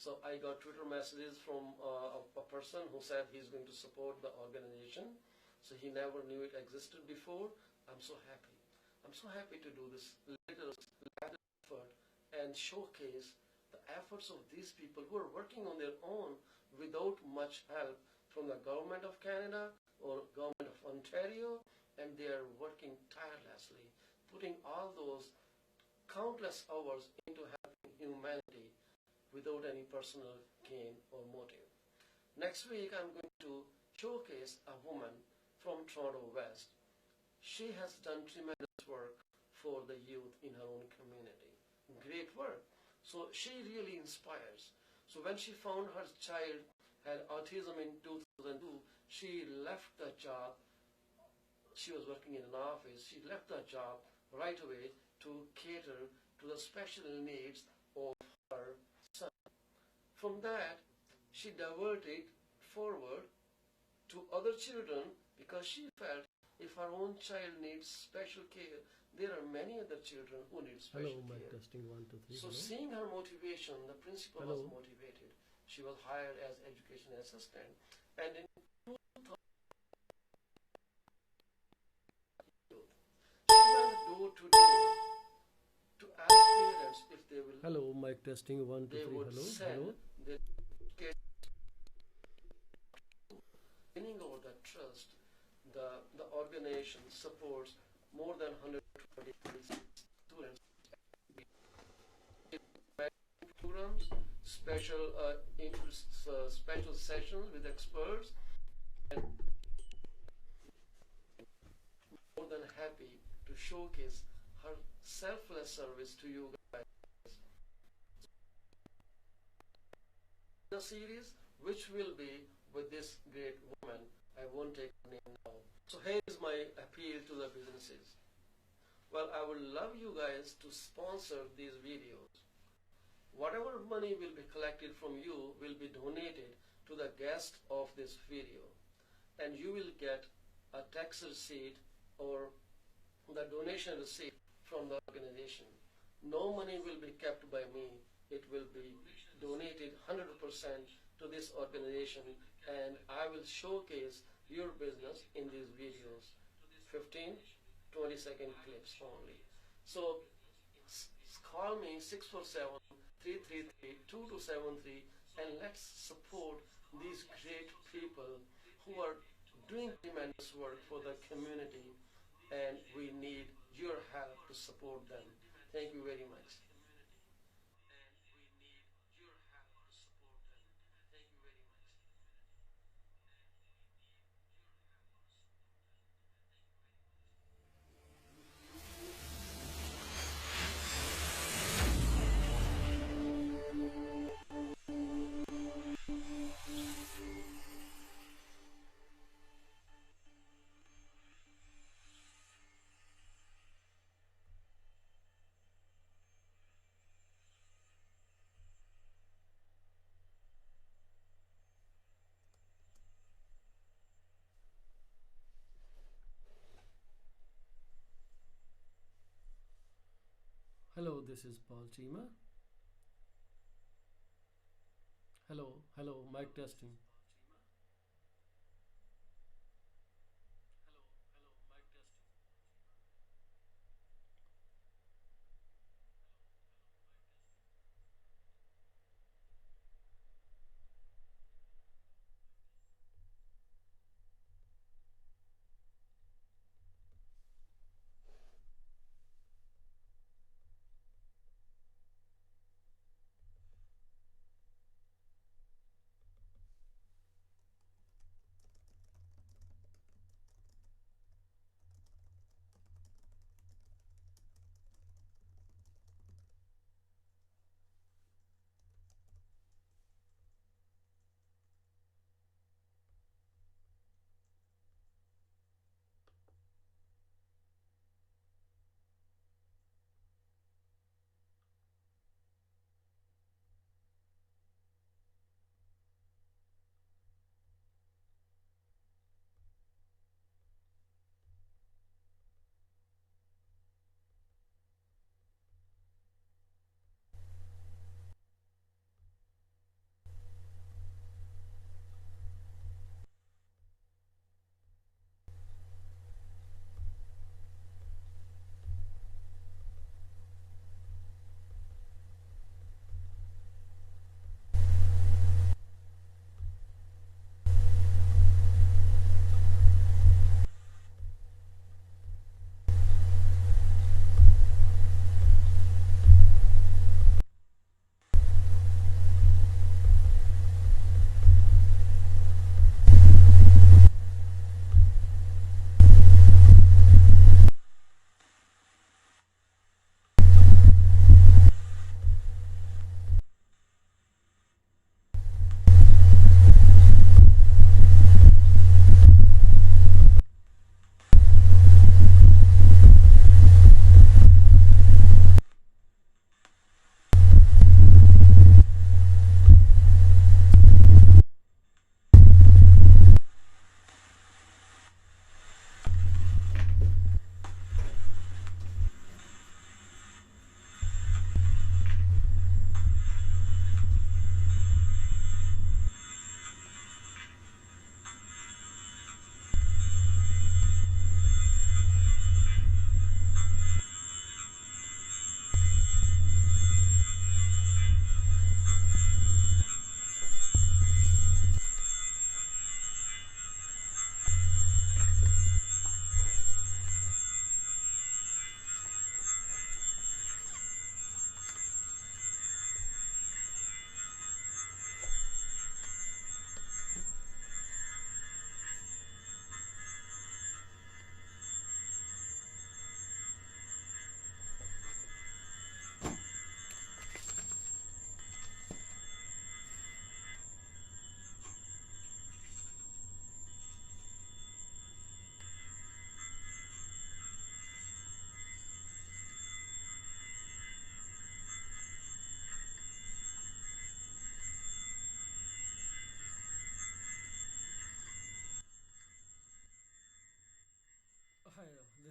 So I got Twitter messages from a person who said he's going to support the organization. So he never knew it existed before. I'm so happy. I'm so happy to do this little effort and showcase the efforts of these people who are working on their own without much help from the government of Canada or government of Ontario, and they are working tirelessly, putting all those countless hours into helping humanity without any personal gain or motive. Next week, I'm going to showcase a woman from Toronto West. She has done tremendous work for the youth in her own community. Great work. So she really inspires. So when she found her child had autism in 2002, she left the job. She was working in an office. She left the job right away to cater to the special needs of her son. From that, she diverted forward to other children because she felt if her own child needs special care, there are many other children who need special care. Mic testing 1 2 3. So seeing her motivation, the principal was motivated. She was hired as education assistant, and in 2000, she went door to door to ask parents if they will. Hello, mic testing 1 2 They 3. would send their kids. Winning over that trust, the organization supports more than 120 students. Programs, special sessions with experts, and more than happy to showcase her selfless service to you guys. The series, which will be with this great woman, I won't take her name now. So here is my appeal to the businesses. Well, I would love you guys to sponsor these videos. Whatever money will be collected from you will be donated to the guest of this video, and you will get a tax receipt or the donation receipt from the organization. No money will be kept by me. It will be donated 100% to this organization, and I will showcase your business in these videos. 15, 20-second clips only. So call me 647-333-2273, and let's support these great people who are doing tremendous work for the community, and we need your help to support them. Thank you very much. Hello, this is Paul Cheema. Hello, mic testing.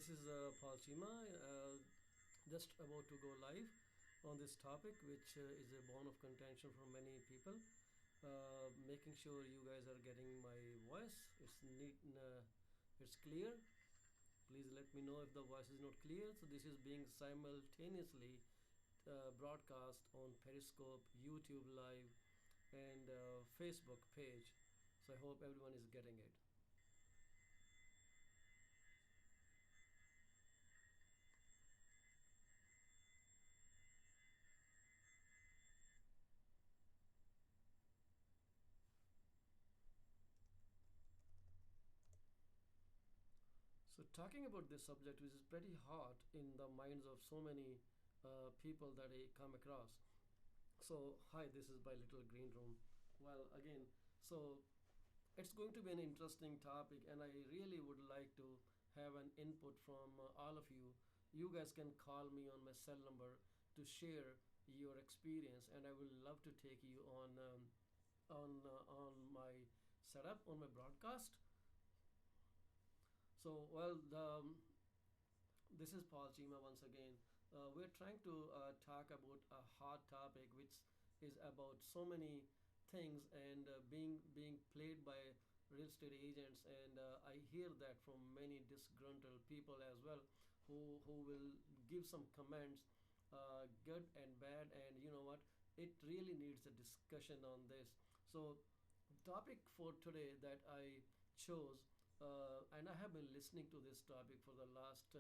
This is Paul Cheema, just about to go live on this topic, which is a bone of contention for many people. Making sure you guys are getting my voice. It's neat, it's clear. Please let me know if the voice is not clear. So this is being simultaneously broadcast on Periscope, YouTube Live, and Facebook page. So I hope everyone is getting it. So talking about this subject, which is pretty hot in the minds of so many people that I come across. So hi, this is my little green room. Well, again, so it's going to be an interesting topic, and I really would like to have an input from all of you. You guys can call me on my cell number to share your experience, and I will love to take you on my setup on my broadcast. So well, this is Paul Cheema once again. We're trying to talk about a hot topic, which is about so many things and being played by real estate agents, and I hear that from many disgruntled people as well, who will give some comments, good and bad, and you know what? It really needs a discussion on this. So, topic for today that I chose, and I have been listening to this topic for the last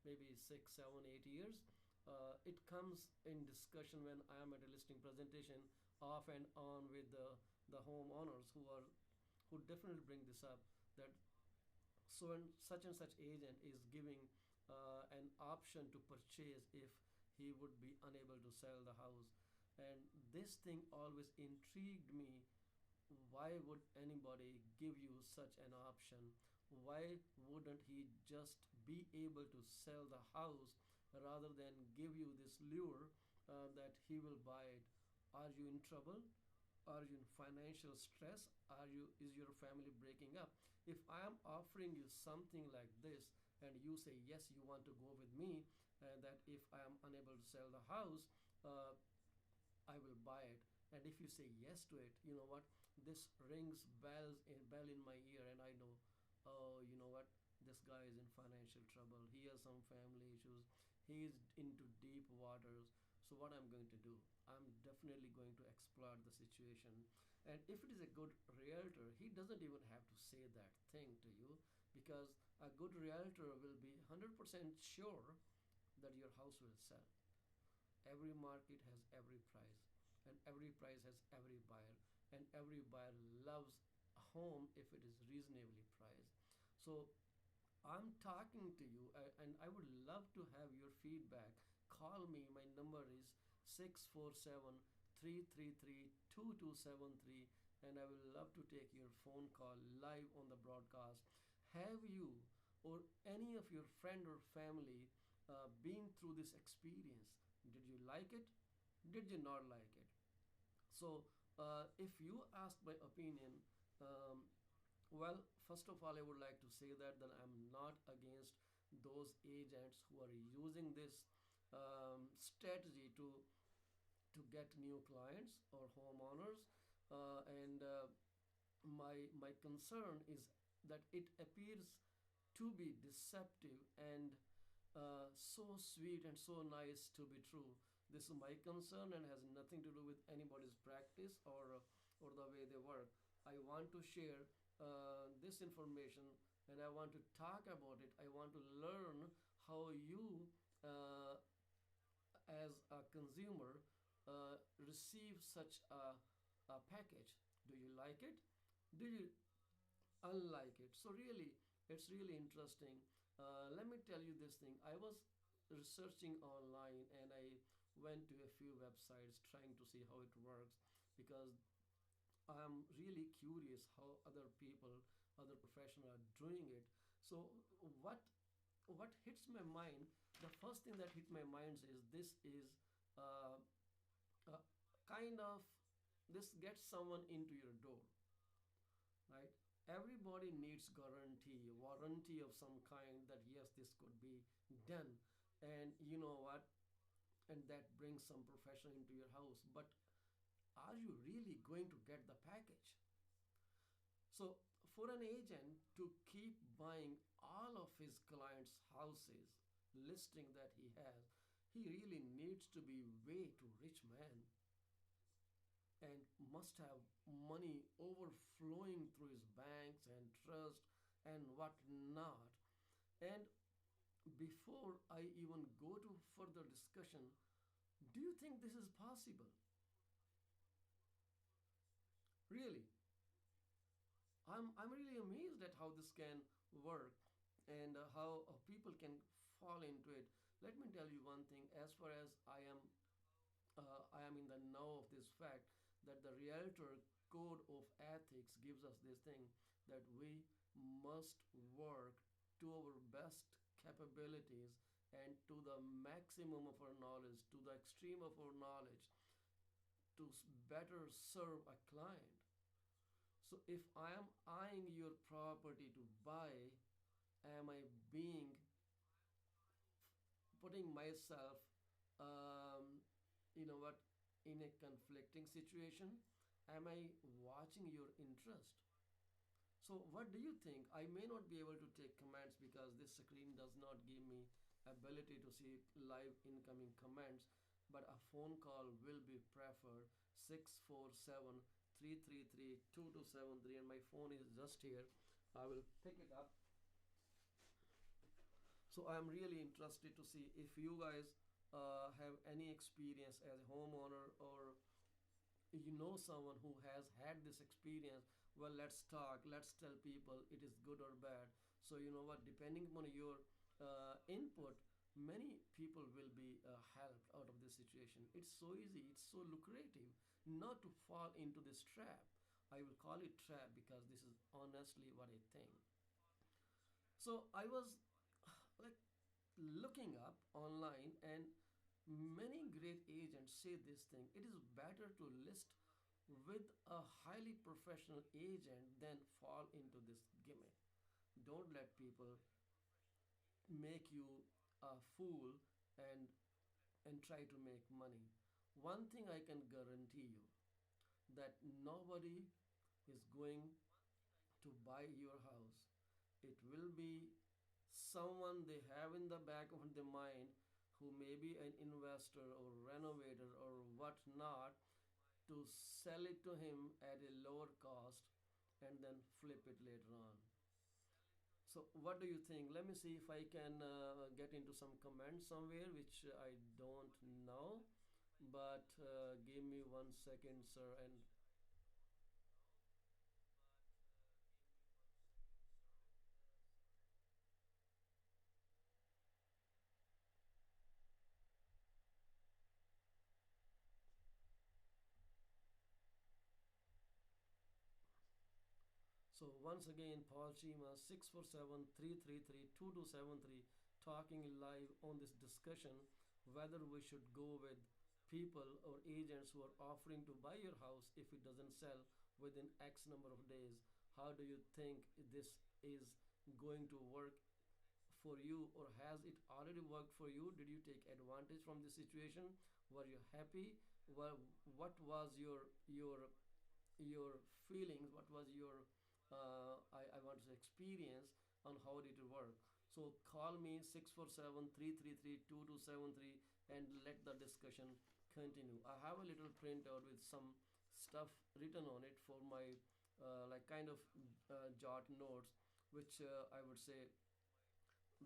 maybe 6, 7, 8 years. It comes in discussion when I am at a listing presentation off and on with the homeowners who definitely bring this up, that and such agent is giving an option to purchase if he would be unable to sell the house. And this thing always intrigued me. Why would anybody give you such an option? Why wouldn't he just be able to sell the house rather than give you this lure that he will buy it? Are you in trouble? Are you in financial stress? Is your family breaking up? If I am offering you something like this and you say yes, you want to go with me, and that if I am unable to sell the house, uh, I will buy it. And if you say yes to it, you know what? This rings bell in my ear, and I know, oh, you know what? This guy is in financial trouble. He has some family issues. He is into deep waters. So what I'm going to do? I'm definitely going to explore the situation. And if it is a good realtor, he doesn't even have to say that thing to you, because a good realtor will be 100% sure that your house will sell. Every market has every price, and every price has every buyer, and every buyer loves a home if it is reasonably priced. So I'm talking to you, and I would love to have your feedback. Call me. My number is 647-333-2273, and I will love to take your phone call live on the broadcast. Have you or any of your friend or family been through this experience? Did you like it? Did you not like it? So, if you ask my opinion, um, well, first of all, I would like to say that I'm not against those agents who are using this strategy to get new clients or homeowners, and my concern is that it appears to be deceptive and so sweet and so nice to be true. This is my concern and has nothing to do with anybody's practice or the way they work. I want to share this information, and I want to talk about it. I want to learn how you, as a consumer, receive such a package. Do you like it? Do you unlike it? So really, it's really interesting. Let me tell you this thing. I was researching online, and I went to a few websites trying to see how it works, because I'm really curious how other people, other professionals are doing it. So what hits my mind? The first thing that hit my mind is this is uh, uh, kind of, this gets someone into your door, right? everybody needs guarantee, warranty of some kind that yes, this could be done. And you know what? And that brings some professional into your house. But are you really going to get the package? So, for an agent to keep buying all of his clients' houses, listing that he has, he really needs to be way too rich man and must have money overflowing through his banks and trust and what not. And before I even go to further discussion, do you think this is possible? Really? I'm really amazed at how this can work and how people can fall into it. Let me tell you one thing. As far as I am in the know of this fact that the Realtor Code of Ethics gives us this thing that we must work to our best capabilities and to the maximum of our knowledge, to the extreme of our knowledge, to better serve a client. So if I am eyeing your property to buy, am I being putting myself, um, you know what, in a conflicting situation? Am I watching your interest? So what do you think? I may not be able to take comments because this screen does not give me ability to see live incoming comments, but a phone call will be preferred. 647 333 2273, and my phone is just here. I will pick it up. So I'm really interested to see if you guys have any experience as a homeowner, or you know someone who has had this experience. Well, let's talk, let's tell people it is good or bad. So you know what, depending upon your input, many people will be helped out of this situation. It's so easy, it's so lucrative not to fall into this trap. I will call it trap because this is honestly what I think. So I was like looking up online, and many great agents say this thing: it is better to list with a highly professional agent than fall into this gimmick. Don't let people make you a fool and try to make money. One thing I can guarantee you, that nobody is going to buy your house. It will be someone they have in the back of their mind who may be an investor or renovator or whatnot, to sell it to him at a lower cost and then flip it later on. So, what do you think? Let me see if I can get into some comments somewhere, which I don't know. But give me 1 second, sir. And so once again, Paul Cheema, 647 333 2273, talking live on this discussion whether we should go with people or agents who are offering to buy your house if it doesn't sell within X number of days. How do you think this is going to work for you, or has it already worked for you? Did you take advantage from the situation? Were you happy? Well, what was your feelings? What was your I want to say experience on how did it work? So call me 647 333 2273 and let the discussion continue. I have a little printout with some stuff written on it for my like kind of jot notes, which I would say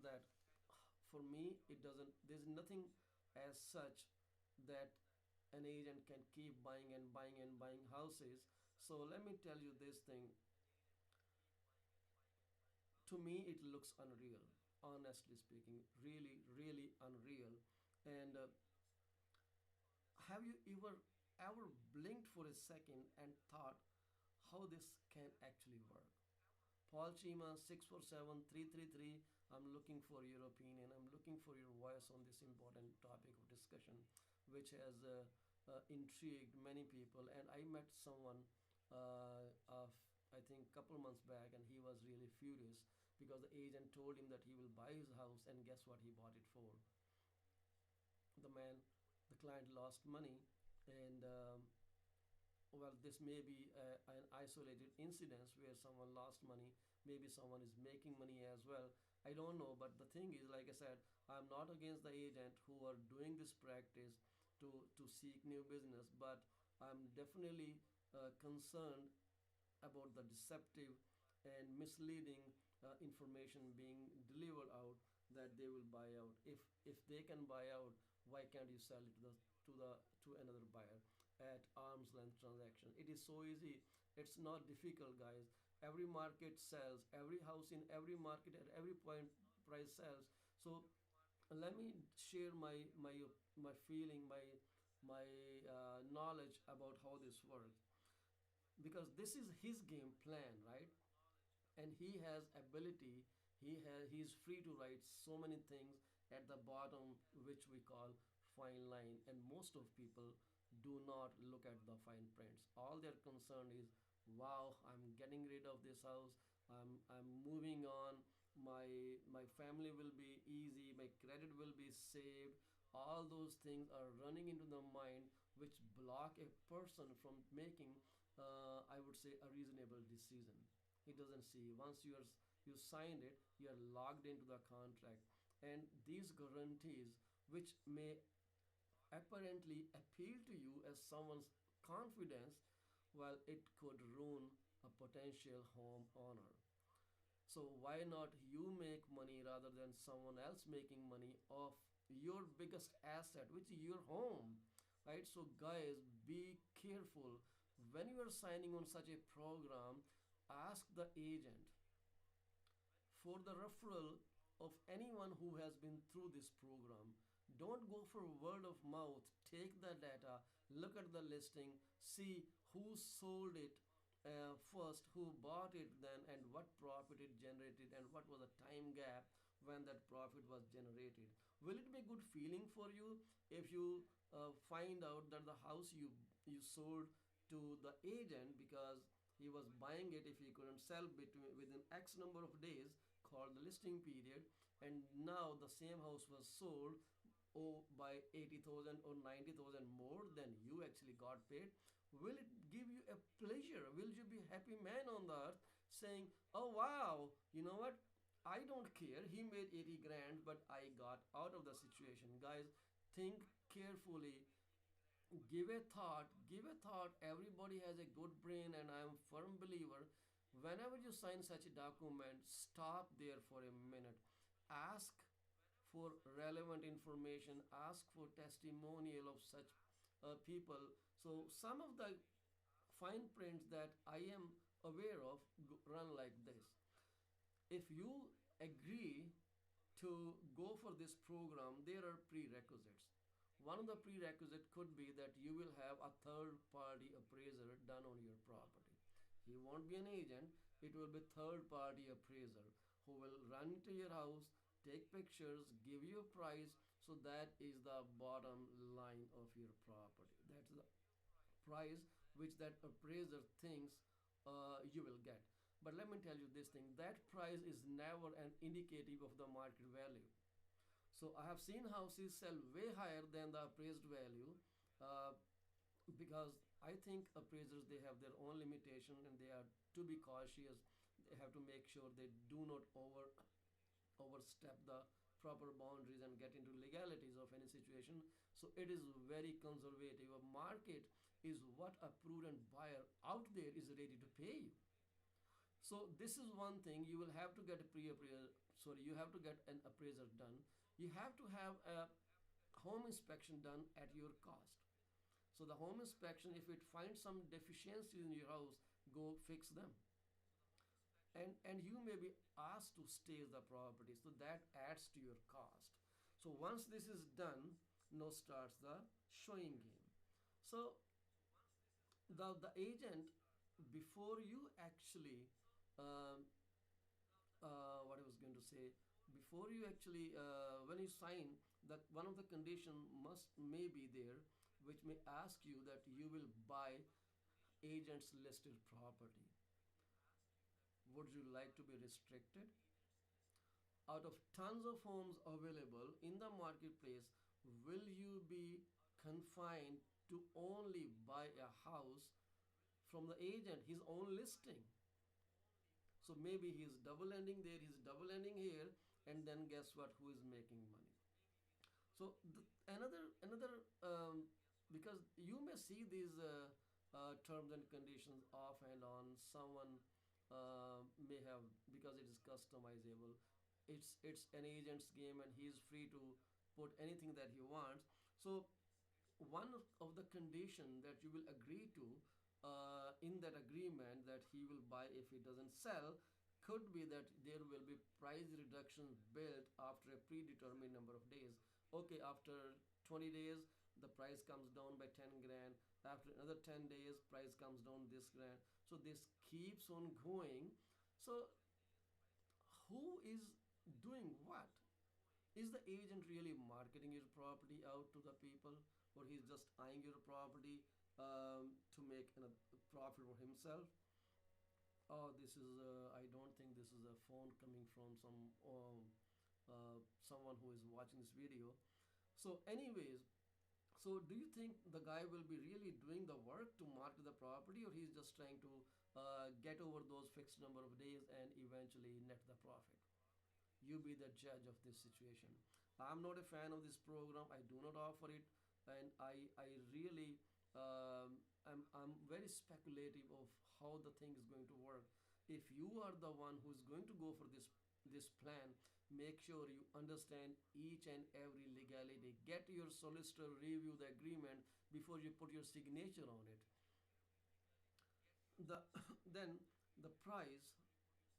that for me it doesn't, there's nothing as such that an agent can keep buying and buying and buying houses. So let me tell you this thing, to me it looks unreal, honestly speaking, really really unreal. And have you ever blinked for a second and thought how this can actually work? Paul Chima, 647 333. I'm looking for your opinion. I'm looking for your voice on this important topic of discussion, which has intrigued many people. And I met someone I think couple months back, and he was really furious because the agent told him that he will buy his house, and guess what he bought it for? The man, the client lost money, and well, this may be an isolated incident where someone lost money. Maybe someone is making money as well. I don't know, but the thing is, like I said, I'm not against the agent who are doing this practice to seek new business, but I'm definitely concerned about the deceptive and misleading information being delivered out that they will buy out. If they can buy out, why can't you sell it to another buyer at arm's length transaction? It is so easy. It's not difficult, guys. Every market sells. Every house in every market at every point price sells. So let me share my feeling, my knowledge about how this works, because this is his game plan, right? And he has ability. He's free to write so many things at the bottom, which we call fine line, and most of people do not look at the fine prints. All their concern is, wow, I'm getting rid of this house, I'm moving on, my family will be easy, my credit will be saved. All those things are running into the mind, which block a person from making, I would say, a reasonable decision. He doesn't see. Once you signed it, you are logged into the contract, and these guarantees, which may apparently appeal to you as someone's confidence, well, it could ruin a potential home owner. So why not you make money rather than someone else making money off your biggest asset, which is your home, right? So guys, be careful when you are signing on such a program. Ask the agent for the referral of anyone who has been through this program. Don't go for word of mouth. Take the data, look at the listing, see who sold it first, who bought it then, and what profit it generated, and what was the time gap when that profit was generated. Will it be a good feeling for you if you find out that the house you sold to the agent because he was buying it if he couldn't sell between within X number of days, called the listing period, and now the same house was sold, oh, by 80,000 or 90,000 more than you actually got paid? Will it give you a pleasure? Will you be happy man on the earth saying, oh wow, you know what, I don't care, he made 80 grand but I got out of the situation? Guys, think carefully. Give a thought. Everybody has a good brain, and I am a firm believer. Whenever you sign such a document, stop there for a minute. Ask for relevant information. Ask for testimonial of such people. So some of the fine prints that I am aware of run like this: if you agree to go for this program, there are prerequisites. One of the prerequisites could be that you will have a third party appraiser done on your property. He won't be an agent, it will be third party appraiser who will run to your house, take pictures, give you a price. So that is the bottom line of your property. That's the price which that appraiser thinks you will get. But let me tell you this thing, that price is never an indicative of the market value. So I have seen houses sell way higher than the appraised value, uh, because I think appraisers, they have their own limitation, and they are to be cautious. They have to make sure they do not overstep the proper boundaries and get into legalities of any situation. So it is very conservative. A market is what a prudent buyer out there is ready to pay you. So this is one thing, you will have to get a pre-appraisal, sorry, you have to get an appraiser done. You have to have a home inspection done at your cost. So the home inspection, if it finds some deficiencies in your house, go fix them. And you may be asked to stage the property, so that adds to your cost. So once this is done, now starts the showing game. So the agent, before you actually um, what I was going to say, before you actually when you sign, that one of the condition must may be there, which may ask you that you will buy agents listed property. Would you like to be restricted? Out of tons of homes available in the marketplace, will you be confined to only buy a house from the agent, his own listing? So maybe he's double ending there, he's double ending here, and then guess what? Who is making money? So another because you may see these terms and conditions off and on. Someone may have, because it is customizable. It's an agent's game, and he's free to put anything that he wants. So one of the condition that you will agree to in that agreement that he will buy if he doesn't sell could be that there will be price reductions built after a predetermined number of days. Okay, after 20 days the price comes down by 10 grand, after another 10 days price comes down this grand, so this keeps on going. So who is doing what? Is the agent really marketing your property out to the people, or he's just eyeing your property to make a profit for himself? Oh, this is I don't think this is a phone coming from someone who is watching this video. So anyways, so do you think the guy will be really doing the work to market the property, or he's just trying to get over those fixed number of days and eventually net the profit? You be the judge of this situation. I'm not a fan of this program. I do not offer it, and I really I'm very speculative of how the thing is going to work. If you are the one who is going to go for this plan, make sure you understand each and every legality. Get your solicitor review the agreement before you put your signature on it. The then the price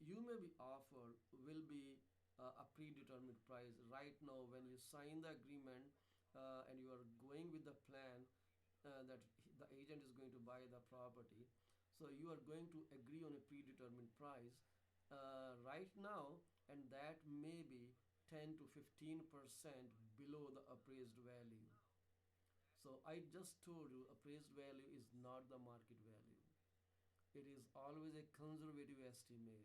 you may be offered will be a predetermined price. Right now when you sign the agreement and you are going with the plan that the agent is going to buy the property, so you are going to agree on a predetermined price right now, and that may be 10 to 15% below the appraised value. So I just told you appraised value is not the market value. It is always a conservative estimate.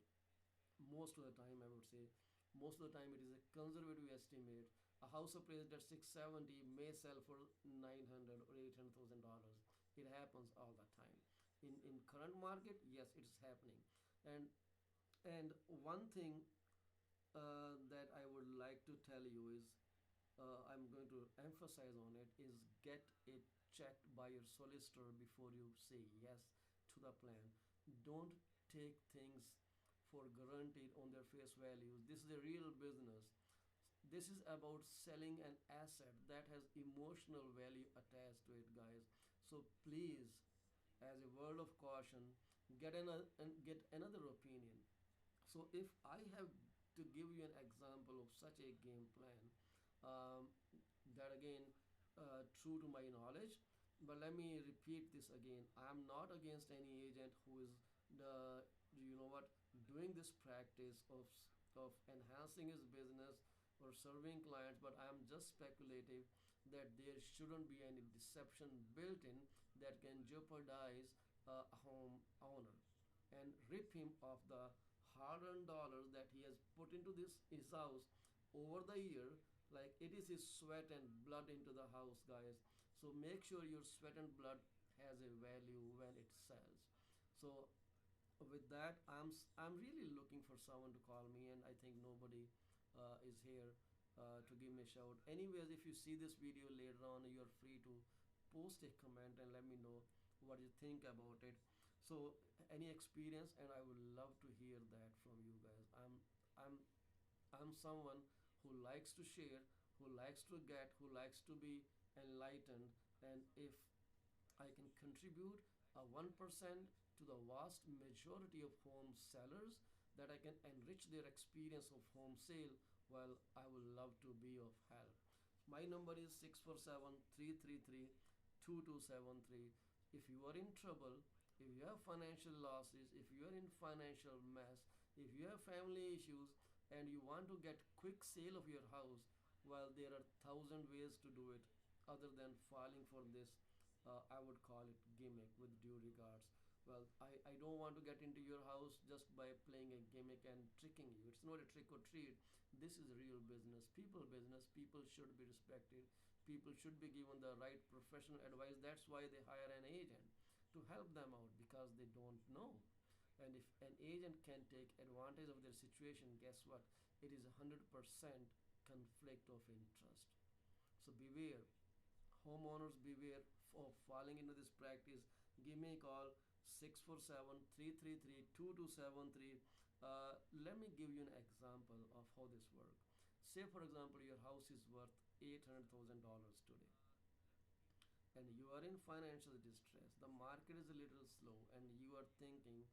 Most of the time I would say, most of the time it is a conservative estimate. A house appraised at 670 may sell for 900 or 800,000 dollars. It happens all the time in current market. Yes, it is happening. And and one thing that I would like to tell you is, I'm going to emphasize on it, is get it checked by your solicitor before you say yes to the plan. Don't take things for granted on their face values. This is a real business. This is about selling an asset that has emotional value attached to it, guys. So please, as a word of caution, get another opinion. So if I have to give you an example of such a game plan, um, that again, true to my knowledge, but let me repeat this again. I am not against any agent who is the, you know what, doing this practice of enhancing his business or serving clients, but I am just speculative that there shouldn't be any deception built in that can jeopardize a home owner and rip him of the hard-earned dollars that he has put into this his house over the year. Like, it is his sweat and blood into the house, guys. So make sure your sweat and blood has a value when it sells. So with that, I'm really looking for someone to call me, and I think nobody is here to give me a shout. Anyways, if you see this video later on, you're free to post a comment and let me know what you think about it. So any experience, and I would love to hear that from you guys. I'm I'm someone who likes to share, who likes to get, who likes to be enlightened, and if I can contribute a 1% to the vast majority of home sellers, that I can enrich their experience of home sale, well, I would love to be of help. My number is 647-333-2273. If you are in trouble, if you have financial losses, if you are in financial mess, if you have family issues and you want to get quick sale of your house, well, there are thousand ways to do it other than filing for this, I would call it gimmick, with due regards. Well, I don't want to get into your house just by playing a gimmick and tricking you. It's not a trick or treat. This is real business. People should be respected. People should be given the right professional advice. That's why they hire an agent to help them out because they don't know. And if an agent can take advantage of their situation, guess what? It is 100% conflict of interest. So beware, homeowners, beware of falling into this practice. Give me a call, 647-333-2273. Let me give you an example of how this works. Say for example your house is worth $800,000 today and you are in financial distress. The market is a little slow and you are thinking,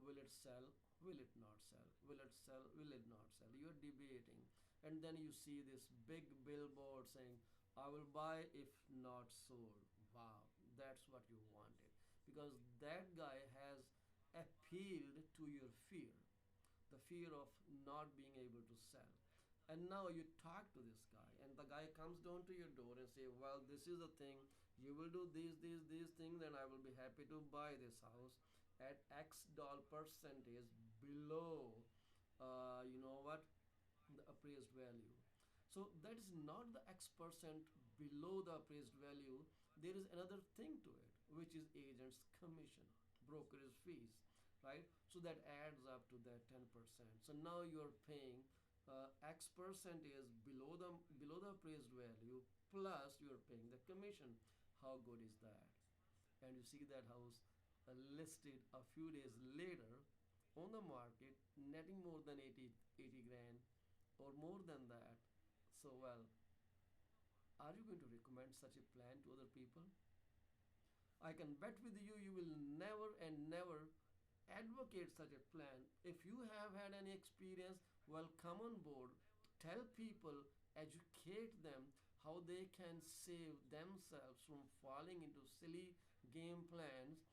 will it sell? Will it not sell? Will it sell? Will it not sell? You are debating, and then you see this big billboard saying, I will buy if not sold. Wow, that's what you wanted because that guy has appealed to your fear, the fear of not being able to sell. And now you talk to this guy and the guy comes down to your door and say, well, this is the thing, you will do these things and I will be happy to buy this house at X dollar percentage below, you know what, the appraised value. So that is not the X percent below the appraised value. There is another thing to it, which is agent's commission, brokerage fees, right? So that adds up to that 10%. So now you are paying X percent is below the appraised value plus you are paying the commission. How good is that? And you see that house listed a few days later on the market, netting more than 80 grand or more than that. So, well, are you going to recommend such a plan to other people? I can bet with you, you will never and never advocate such a plan. If you have had any experience, well, come on board, tell people, educate them how they can save themselves from falling into silly game plans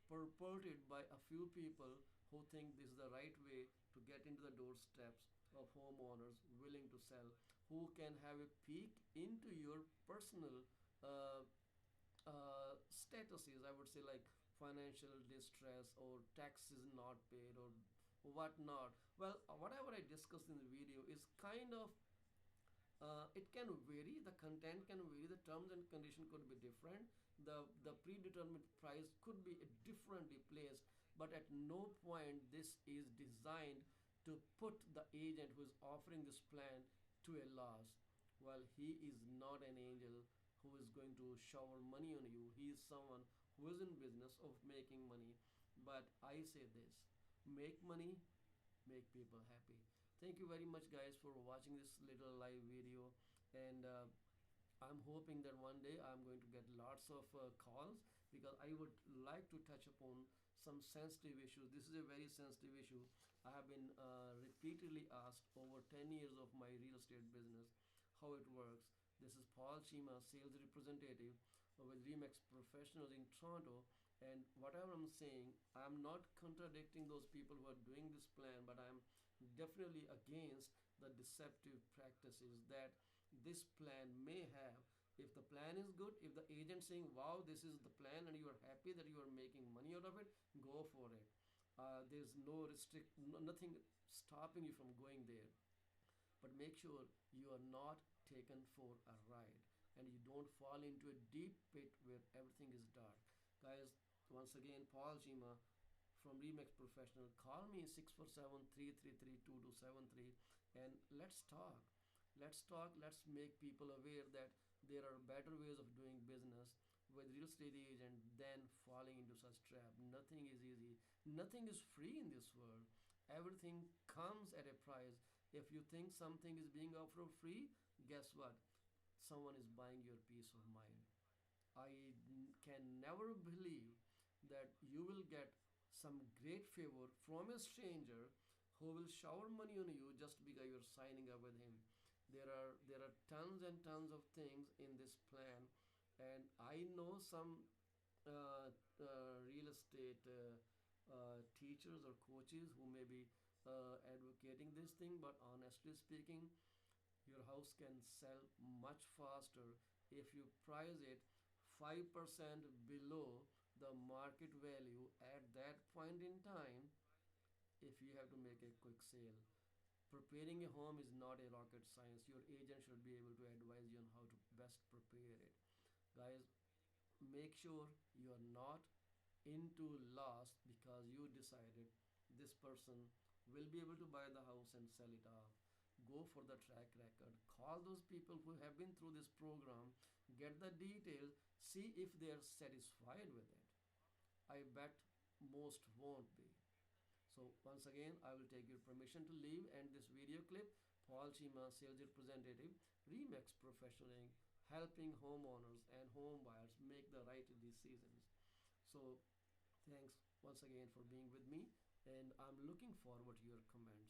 purported by a few people who think this is the right way to get into the doorsteps of homeowners willing to sell, who can have a peek into your personal uh, statuses, I would say, like financial distress or taxes not paid or whatnot. Well, whatever I discussed in the video is kind of it can vary, the content can vary, the terms and condition could be different, the predetermined price could be differently placed, but at no point this is designed to put the agent who is offering this plan to a loss. Well, he is not an angel who is going to shower money on you. He is someone who is in business of making money. But I say this, make money, make people happy. Thank you very much guys for watching this little live video, and I'm hoping that one day I'm going to get lots of calls because I would like to touch upon some sensitive issues. This is a very sensitive issue. I have been repeatedly asked over 10 years of my real estate business how it works. This is Paul Cheema, sales representative with Remax Professionals in Toronto. And whatever I'm saying, I'm not contradicting those people who are doing this plan, but I'm definitely against the deceptive practices that this plan may have. If the plan is good, if the agent saying, wow, this is the plan and you are happy that you are making money out of it, go for it. There's nothing stopping you from going there. But make sure you are not taken for a ride and you don't fall into a deep pit where everything is dark. Guys, once again, Paul Cheema from Remax Professional. Call me 647-333-2273 and let's talk. Let's talk. Let's make people aware that there are better ways of doing business with real estate agent than falling into such trap. Nothing is easy. Nothing is free in this world. Everything comes at a price. If you think something is being offered free, guess what? Someone is buying your peace of mind. I can never believe that you will get some great favor from a stranger who will shower money on you just because you're signing up with him. There are tons and tons of things in this plan, and I know some real estate teachers or coaches who may be advocating this thing, but honestly speaking, your house can sell much faster if you price it 5% below the market value at that point in time if you have to make a quick sale. Preparing a home is not a rocket science. Your agent should be able to advise you on how to best prepare it. Guys, make sure you are not into loss because you decided this person will be able to buy the house and sell it off. Go for the track record. Call those people who have been through this program, get the details, see if they are satisfied with it. I bet most won't be. So once again, I will take your permission to leave and this video clip. Paul Cheema, sales representative, Remix Professional, helping homeowners and home buyers make the right decisions. So thanks once again for being with me, and I'm looking forward to your comments.